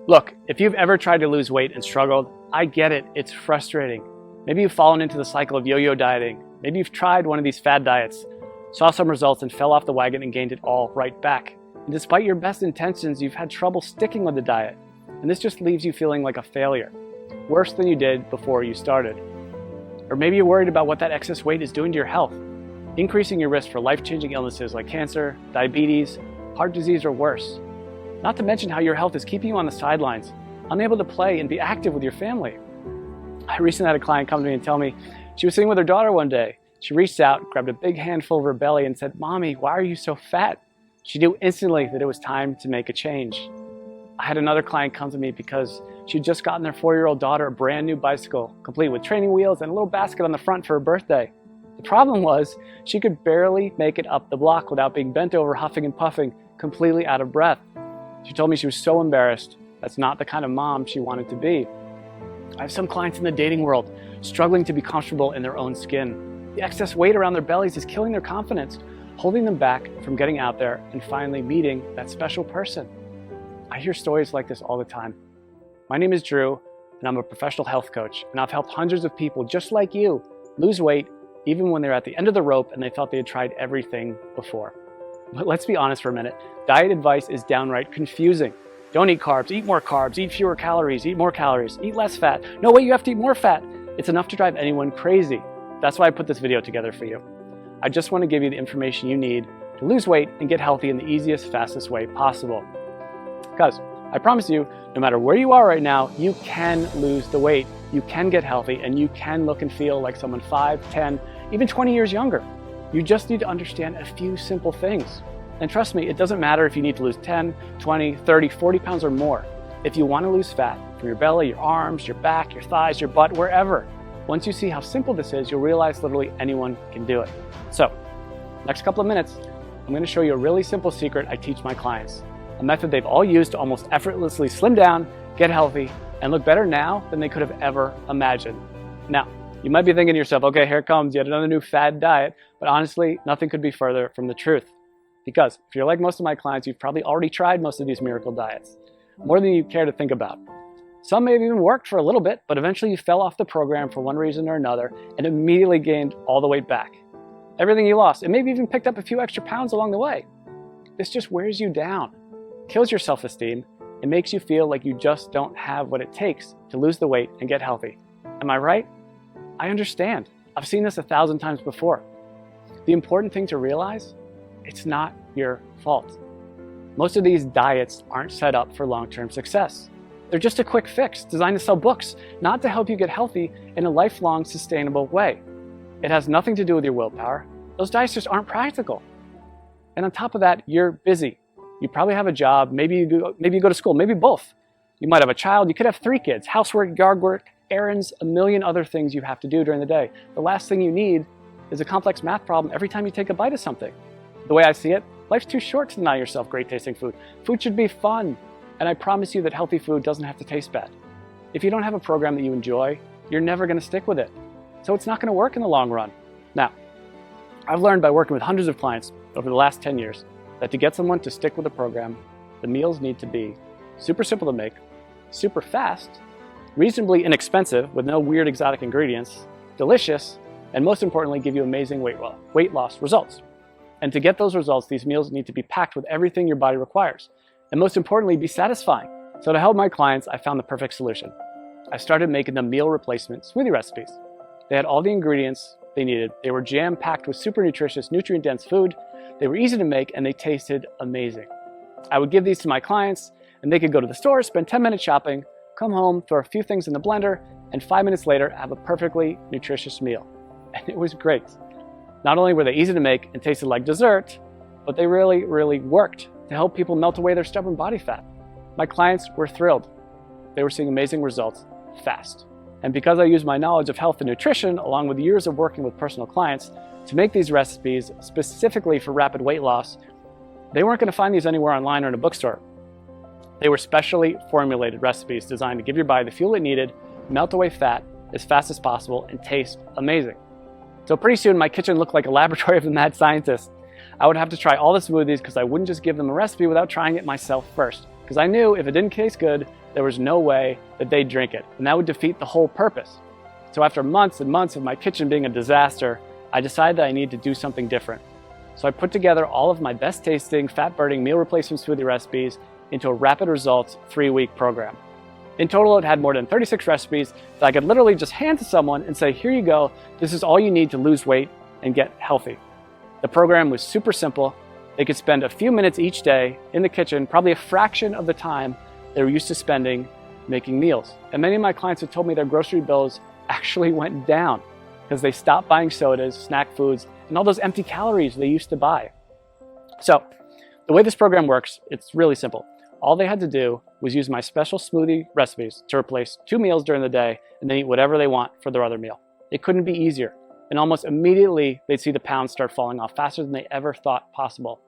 Look, if you've ever tried to lose weight and struggled, I get it, it's frustrating. Maybe you've fallen into the cycle of yo-yo dieting. Maybe you've tried one of these fad diets, saw some results and fell off the wagon and gained it all right back. And despite your best intentions, you've had trouble sticking with the diet. And this just leaves you feeling like a failure, worse than you did before you started. Or maybe you're worried about what that excess weight is doing to your health, increasing your risk for life-changing illnesses like cancer, diabetes, heart disease, or worse. Not to mention how your health is keeping you on the sidelines, unable to play and be active with your family. I recently had a client come to me and tell me she was sitting with her daughter one day. She reached out, grabbed a big handful of her belly and said, "Mommy, why are you so fat?" She knew instantly that it was time to make a change. I had another client come to me because she'd just gotten their 4-year-old daughter a brand new bicycle, complete with training wheels and a little basket on the front for her birthday. The problem was she could barely make it up the block without being bent over, huffing and puffing, completely out of breath. She told me she was so embarrassed. That's not the kind of mom she wanted to be. I have some clients in the dating world struggling to be comfortable in their own skin. The excess weight around their bellies is killing their confidence, holding them back from getting out there and finally meeting that special person. I hear stories like this all the time. My name is Drew, and I'm a professional health coach, and I've helped hundreds of people just like you lose weight even when they're at the end of the rope and they felt they had tried everything before. But let's be honest for a minute. Diet advice is downright confusing. Don't eat carbs, eat more carbs, eat fewer calories, eat more calories, eat less fat. No, wait, you have to eat more fat. It's enough to drive anyone crazy. That's why I put this video together for you. I just want to give you the information you need to lose weight and get healthy in the easiest, fastest way possible. Because I promise you, no matter where you are right now, you can lose the weight, you can get healthy, and you can look and feel like someone 5, 10, even 20 years younger. You just need to understand a few simple things. And trust me, it doesn't matter if you need to lose 10, 20, 30, 40 pounds or more. If you want to lose fat from your belly, your arms, your back, your thighs, your butt, wherever, once you see how simple this is, you'll realize literally anyone can do it. So, next couple of minutes, I'm going to show you a really simple secret I teach my clients. A method they've all used to almost effortlessly slim down, get healthy, and look better now than they could have ever imagined. Now, you might be thinking to yourself, okay, here comes yet another new fad diet, but honestly, nothing could be further from the truth. Because if you're like most of my clients, you've probably already tried most of these miracle diets, more than you care to think about. Some may have even worked for a little bit, but eventually you fell off the program for one reason or another and immediately gained all the weight back. Everything you lost, and maybe even picked up a few extra pounds along the way. This just wears you down, kills your self-esteem, and makes you feel like you just don't have what it takes to lose the weight and get healthy. Am I right? I understand. I've seen this 1,000 times before. The important thing to realize, it's not your fault. Most of these diets aren't set up for long-term success. They're just a quick fix designed to sell books, not to help you get healthy in a lifelong, sustainable way. It has nothing to do with your willpower. Those diets just aren't practical. And on top of that, you're busy. You probably have a job, maybe you go to school, maybe both. You might have a child, you could have 3 kids, housework, yard work, errands, a million other things you have to do during the day. The last thing you need is a complex math problem every time you take a bite of something. The way I see it, life's too short to deny yourself great tasting food. Food should be fun, and I promise you that healthy food doesn't have to taste bad. If you don't have a program that you enjoy, you're never going to stick with it. So it's not going to work in the long run. Now, I've learned by working with hundreds of clients over the last 10 years that to get someone to stick with a program, the meals need to be super simple to make, super fast, reasonably inexpensive with no weird exotic ingredients, delicious, and most importantly, give you amazing weight loss results. And to get those results, these meals need to be packed with everything your body requires. And most importantly, be satisfying. So to help my clients, I found the perfect solution. I started making them meal replacement smoothie recipes. They had all the ingredients they needed. They were jam-packed with super nutritious, nutrient-dense food. They were easy to make, and they tasted amazing. I would give these to my clients, and they could go to the store, spend 10 minutes shopping, come home, throw a few things in the blender, and 5 minutes later, have a perfectly nutritious meal. And it was great. Not only were they easy to make and tasted like dessert, but they really, really worked to help people melt away their stubborn body fat. My clients were thrilled. They were seeing amazing results fast. And because I used my knowledge of health and nutrition, along with years of working with personal clients, to make these recipes specifically for rapid weight loss, they weren't going to find these anywhere online or in a bookstore. They were specially formulated recipes designed to give your body the fuel it needed, melt away fat as fast as possible, and taste amazing. So pretty soon my kitchen looked like a laboratory of a mad scientist. I would have to try all the smoothies because I wouldn't just give them a recipe without trying it myself first. because I knew if it didn't taste good, there was no way that they'd drink it, and that would defeat the whole purpose. So after months and months of my kitchen being a disaster, I decided that I needed to do something different. So I put together all of my best tasting, fat-burning meal replacement smoothie recipes into a rapid results 3-week program. In total, it had more than 36 recipes that I could literally just hand to someone and say, here you go, this is all you need to lose weight and get healthy. The program was super simple. They could spend a few minutes each day in the kitchen, probably a fraction of the time they were used to spending making meals. And many of my clients have told me their grocery bills actually went down because they stopped buying sodas, snack foods, and all those empty calories they used to buy. So the way this program works, it's really simple. All they had to do was use my special smoothie recipes to replace 2 meals during the day and then eat whatever they want for their other meal. It couldn't be easier. And almost immediately, they'd see the pounds start falling off faster than they ever thought possible.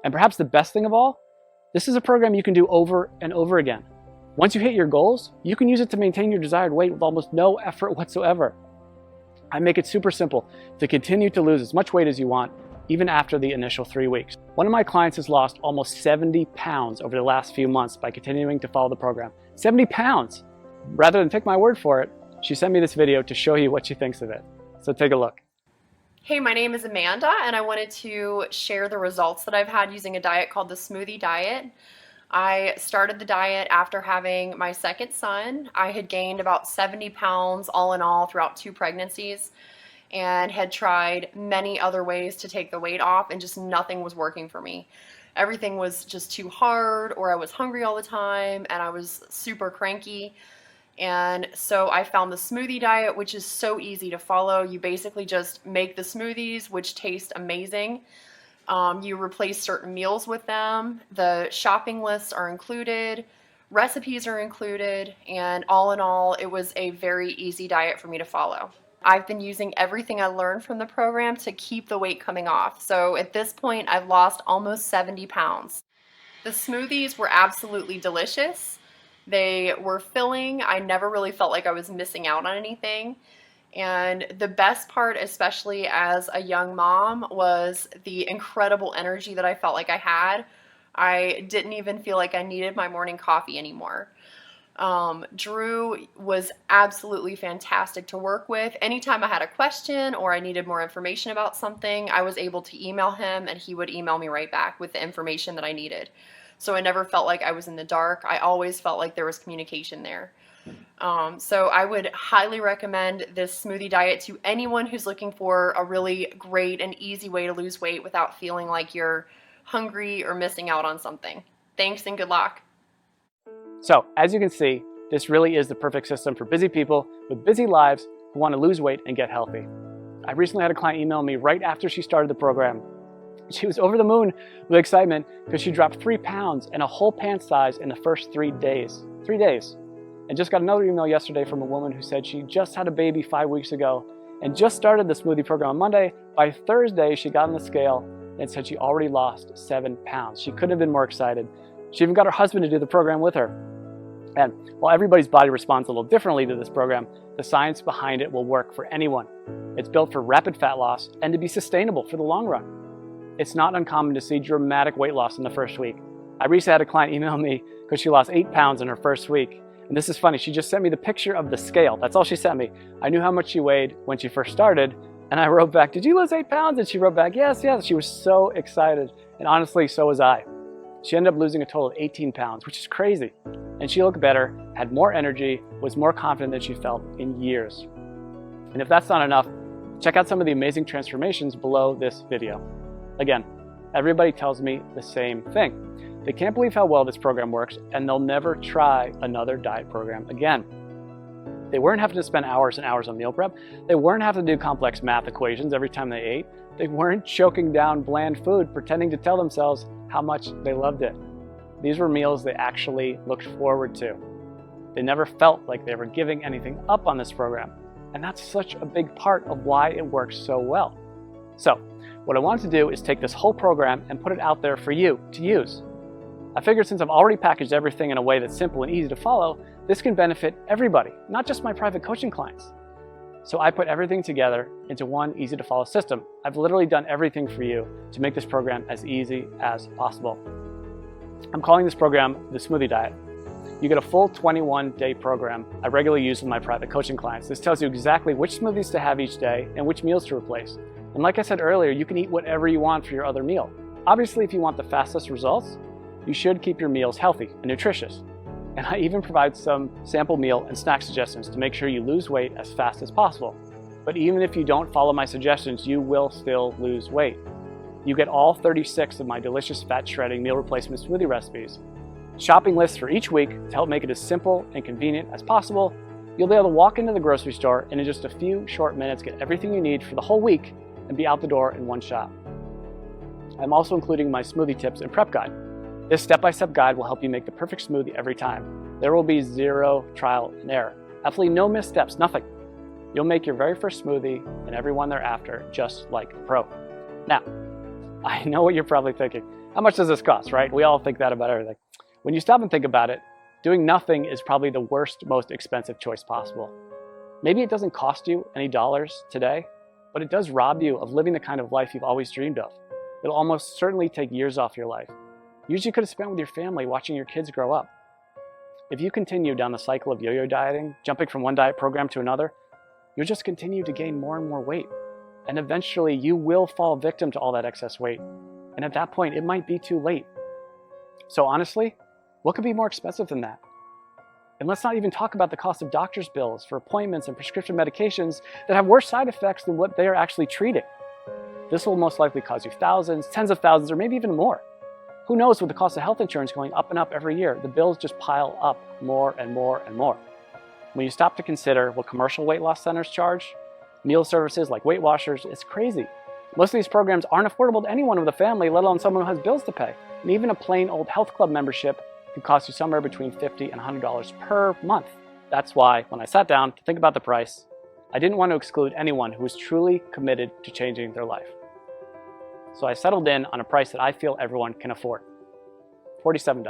And perhaps the best thing of all, this is a program you can do over and over again. Once you hit your goals, you can use it to maintain your desired weight with almost no effort whatsoever. I make it super simple to continue to lose as much weight as you want, even after the initial 3 weeks. One of my clients has lost almost 70 pounds over the last few months by continuing to follow the program. 70 pounds! Rather than take my word for it, she sent me this video to show you what she thinks of it. So take a look. Hey, my name is Amanda, and I wanted to share the results that I've had using a diet called the SMOOTHIE diet. I started the diet after having my second son. I had gained about 70 pounds all in all throughout 2 pregnancies and had tried many other ways to take the weight off, and just nothing was working for me. Everything was just too hard, or I was hungry all the time, and I was super cranky. And so I found the smoothie diet, which is so easy to follow. You basically just make the smoothies, which taste amazing. You replace certain meals with them. The shopping lists are included. Recipes are included. And all in all, it was a very easy diet for me to follow. I've been using everything I learned from the program to keep the weight coming off. So at this point, I've lost almost 70 pounds. The smoothies were absolutely delicious. They were filling. I never really felt like I was missing out on anything. And the best part, especially as a young mom, was the incredible energy that I felt like I had. I didn't even feel like I needed my morning coffee anymore. Drew was absolutely fantastic to work with. Anytime I had a question or I needed more information about something, I was able to email him and he would email me right back with the information that I needed. So I never felt like I was in the dark. I always felt like there was communication there. So I would highly recommend this smoothie diet to anyone who's looking for a really great and easy way to lose weight without feeling like you're hungry or missing out on something. Thanks and good luck. So as you can see, this really is the perfect system for busy people with busy lives who want to lose weight and get healthy. I recently had a client email me right after she started the program. She was over the moon with excitement because she dropped 3 pounds and a whole pant size in the first 3 days. 3 days. And just got another email yesterday from a woman who said she just had a baby 5 weeks ago and just started the smoothie program on Monday. By Thursday, she got on the scale and said she already lost 7 pounds. She couldn't have been more excited. She even got her husband to do the program with her. And while everybody's body responds a little differently to this program, the science behind it will work for anyone. It's built for rapid fat loss and to be sustainable for the long run. It's not uncommon to see dramatic weight loss in the first week. I recently had a client email me because she lost 8 pounds in her first week. And this is funny, she just sent me the picture of the scale. That's all she sent me. I knew how much she weighed when she first started, and I wrote back, did you lose 8 pounds? And she wrote back, yes, yes. She was so excited. And honestly, so was I. She ended up losing a total of 18 pounds, which is crazy. And she looked better, had more energy, was more confident than she felt in years. And if that's not enough, check out some of the amazing transformations below this video. Again, everybody tells me the same thing. They can't believe how well this program works, and they'll never try another diet program again. They weren't having to spend hours and hours on meal prep. They weren't having to do complex math equations every time they ate. They weren't choking down bland food, pretending to tell themselves how much they loved it. These were meals they actually looked forward to. They never felt like they were giving anything up on this program. And that's such a big part of why it works so well. So, what I wanted to do is take this whole program and put it out there for you to use. I figured since I've already packaged everything in a way that's simple and easy to follow, this can benefit everybody, not just my private coaching clients. So I put everything together into one easy to follow system. I've literally done everything for you to make this program as easy as possible. I'm calling this program the Smoothie Diet. You get a full 21-day program I regularly use with my private coaching clients. This tells you exactly which smoothies to have each day and which meals to replace. And like I said earlier, you can eat whatever you want for your other meal. Obviously, if you want the fastest results, you should keep your meals healthy and nutritious. And I even provide some sample meal and snack suggestions to make sure you lose weight as fast as possible. But even if you don't follow my suggestions, you will still lose weight. You get all 36 of my delicious fat shredding meal replacement smoothie recipes, shopping lists for each week to help make it as simple and convenient as possible. You'll be able to walk into the grocery store and in just a few short minutes get everything you need for the whole week and be out the door in one shot. I'm also including my smoothie tips and prep guide. This step-by-step guide will help you make the perfect smoothie every time. There will be zero trial and error. Absolutely no missteps, nothing. You'll make your very first smoothie and every one thereafter just like a pro. Now, I know what you're probably thinking. How much does this cost, right? We all think that about everything. When you stop and think about it, doing nothing is probably the worst, most expensive choice possible. Maybe it doesn't cost you any dollars today, but it does rob you of living the kind of life you've always dreamed of. It'll almost certainly take years off your life. Years you could have spent with your family watching your kids grow up. If you continue down the cycle of yo-yo dieting, jumping from one diet program to another, you'll just continue to gain more and more weight. And eventually you will fall victim to all that excess weight. And at that point, it might be too late. So honestly, what could be more expensive than that? And let's not even talk about the cost of doctor's bills for appointments and prescription medications that have worse side effects than what they are actually treating. This will most likely cost you thousands, tens of thousands, or maybe even more. Who knows, with the cost of health insurance going up and up every year, the bills just pile up more and more and more. When you stop to consider what commercial weight loss centers charge, meal services like Weight Watchers, it's crazy. Most of these programs aren't affordable to anyone with a family, let alone someone who has bills to pay. And even a plain old health club membership can cost you somewhere between $50 and $100 per month. That's why, when I sat down to think about the price, I didn't want to exclude anyone who was truly committed to changing their life. So I settled in on a price that I feel everyone can afford. $47.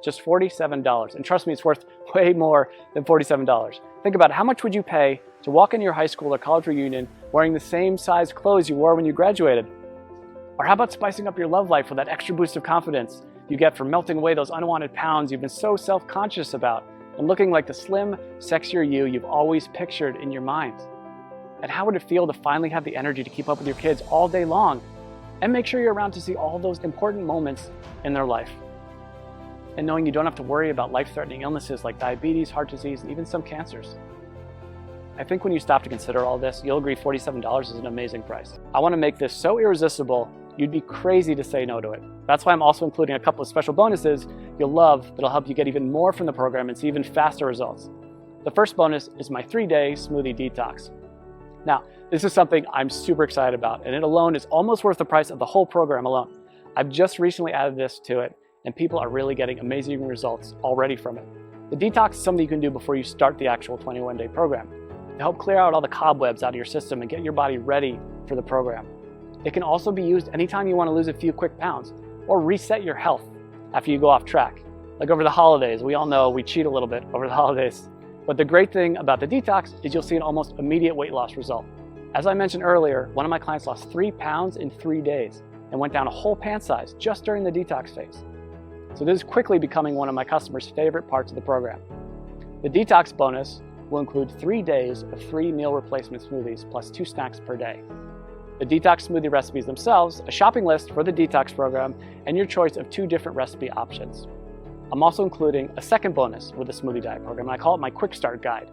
Just $47. And trust me, it's worth way more than $47. Think about it. How much would you pay to walk into your high school or college reunion wearing the same size clothes you wore when you graduated? Or how about spicing up your love life with that extra boost of confidence you get from melting away those unwanted pounds you've been so self-conscious about and looking like the slim, sexier you you've always pictured in your mind? And how would it feel to finally have the energy to keep up with your kids all day long and make sure you're around to see all those important moments in their life? And knowing you don't have to worry about life-threatening illnesses like diabetes, heart disease, and even some cancers. I think when you stop to consider all this, you'll agree $47 is an amazing price. I want to make this so irresistible, you'd be crazy to say no to it. That's why I'm also including a couple of special bonuses you'll love that'll help you get even more from the program and see even faster results. The first bonus is my 3-day smoothie detox. Now, this is something I'm super excited about, and it alone is almost worth the price of the whole program alone. I've just recently added this to it, and people are really getting amazing results already from it. The detox is something you can do before you start the actual 21-day program to help clear out all the cobwebs out of your system and get your body ready for the program. It can also be used anytime you want to lose a few quick pounds or reset your health after you go off track. Like over the holidays, we all know we cheat a little bit over the holidays. But the great thing about the detox is you'll see an almost immediate weight loss result. As I mentioned earlier, one of my clients lost 3 pounds in 3 days and went down a whole pant size just during the detox phase. So this is quickly becoming one of my customers' favorite parts of the program. The Detox Bonus will include 3 days of free meal replacement smoothies plus 2 snacks per day. The detox smoothie recipes themselves, a shopping list for the detox program, and your choice of 2 different recipe options. I'm also including a second bonus with the Smoothie Diet program, and I call it my Quick Start Guide.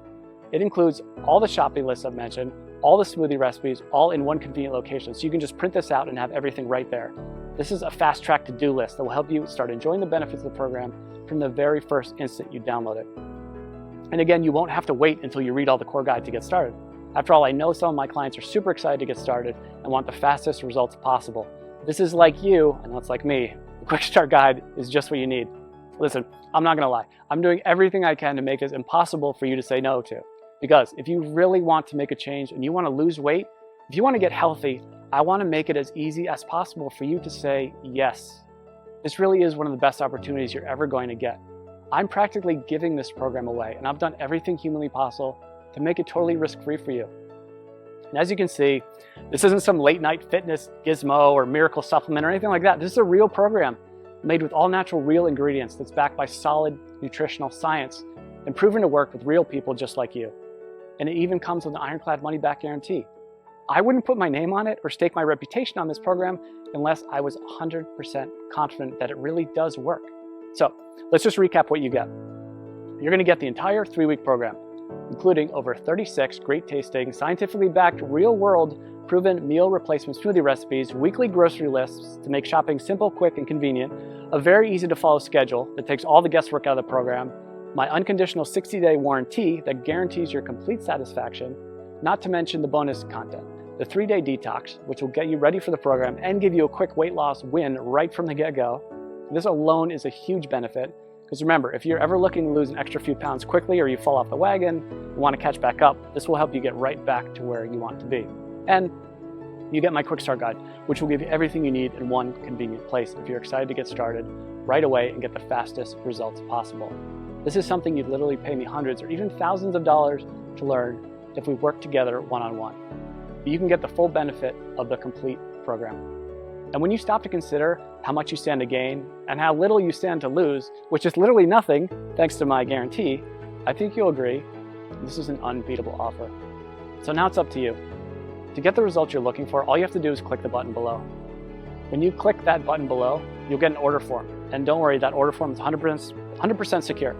It includes all the shopping lists I've mentioned, all the smoothie recipes, all in one convenient location, so you can just print this out and have everything right there. This is a fast-track to-do list that will help you start enjoying the benefits of the program from the very first instant you download it. And again, you won't have to wait until you read all the core guide to get started. After all, I know some of my clients are super excited to get started and want the fastest results possible. If this is like you, and that's like me, the Quick Start Guide is just what you need. Listen, I'm not gonna lie. I'm doing everything I can to make this impossible for you to say no to. Because if you really want to make a change and you wanna lose weight, if you wanna get healthy, I wanna make it as easy as possible for you to say yes. This really is one of the best opportunities you're ever going to get. I'm practically giving this program away, and I've done everything humanly possible to make it totally risk-free for you. And as you can see, this isn't some late-night fitness gizmo or miracle supplement or anything like that. This is a real program made with all natural real ingredients that's backed by solid nutritional science and proven to work with real people just like you. And it even comes with an ironclad money-back guarantee. I wouldn't put my name on it or stake my reputation on this program unless I was 100% confident that it really does work. So let's just recap what you get. You're going to get the entire 3-week program, including over 36 great tasting, scientifically backed, real-world proven meal replacement smoothie recipes, weekly grocery lists to make shopping simple, quick, and convenient, a very easy to follow schedule that takes all the guesswork out of the program, my unconditional 60-day warranty that guarantees your complete satisfaction, not to mention the bonus content, the 3-day detox, which will get you ready for the program and give you a quick weight loss win right from the get-go. This alone is a huge benefit, because remember, if you're ever looking to lose an extra few pounds quickly or you fall off the wagon and want to catch back up, this will help you get right back to where you want to be. And you get my quick start guide, which will give you everything you need in one convenient place if you're excited to get started right away and get the fastest results possible. This is something you'd literally pay me hundreds or even thousands of dollars to learn if we work together one-on-one. But you can get the full benefit of the complete program. And when you stop to consider how much you stand to gain and how little you stand to lose, which is literally nothing thanks to my guarantee, I think you'll agree this is an unbeatable offer. So now it's up to you. To get the results you're looking for, all you have to do is click the button below. When you click that button below, you'll get an order form. And don't worry, that order form is 100% secure.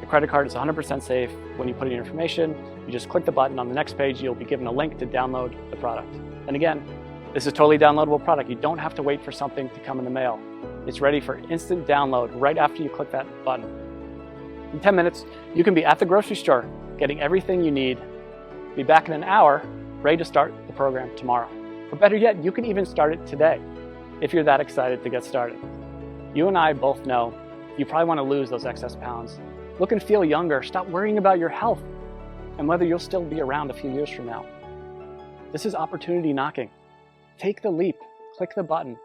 The credit card is 100% safe. When you put in your information, you just click the button. On the next page, you'll be given a link to download the product. And again, this is a totally downloadable product. You don't have to wait for something to come in the mail. It's ready for instant download right after you click that button. In 10 minutes, you can be at the grocery store, getting everything you need. Be back in an hour, ready to start the program tomorrow. Or better yet, you can even start it today, if you're that excited to get started. You and I both know you probably want to lose those excess pounds. Look and feel younger. Stop worrying about your health and whether you'll still be around a few years from now. This is opportunity knocking. Take the leap. Click the button.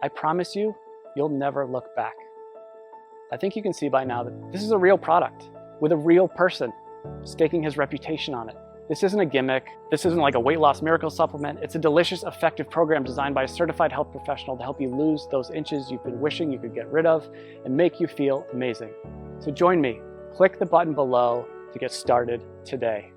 I promise you, you'll never look back. I think you can see by now that this is a real product with a real person staking his reputation on it. This isn't a gimmick. This isn't like a weight loss miracle supplement. It's a delicious, effective program designed by a certified health professional to help you lose those inches you've been wishing you could get rid of and make you feel amazing. So join me. Click the button below to get started today.